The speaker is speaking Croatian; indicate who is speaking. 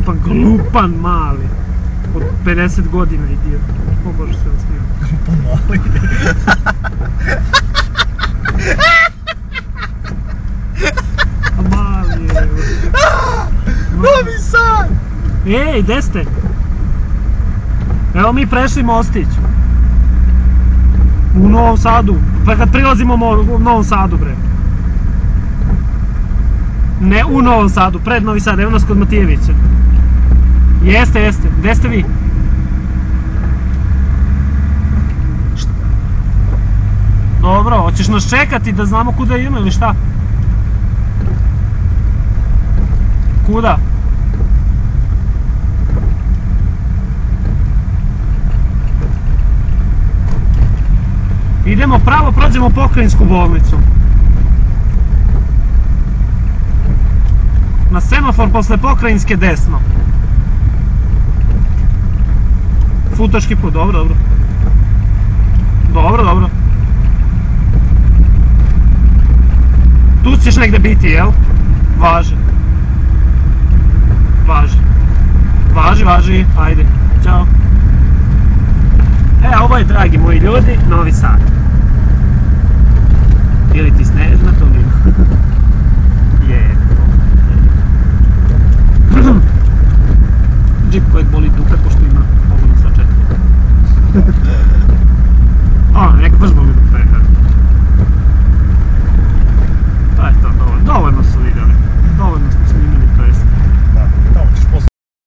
Speaker 1: dostupan, glupan mali. Od 50 godina idiot. O Bože, sve osmijem.
Speaker 2: Glupan mali.
Speaker 1: A mali je.
Speaker 2: Novi Sad!
Speaker 1: Ej, gde ste? Evo mi prešli mostić. U Novom Sadu. Pa kad prilazimo u Novom Sadu, bre. Ne u Novom Sadu, pred Novi Sad, evo nas kod Matijevića. Jeste. Gde ste vi? Dobro, hoćeš nas čekati da znamo kuda idemo ili šta? Kuda? Idemo pravo, prođemo Pokrajinsku bolnicu. Na semafor posle Pokrajinske desno. Futoški put, dobro. Dobro. Tu ćeš negde biti, jel? Važi, ajde, ćao. Ovo je, dragi moji ljudi, Novi Sad.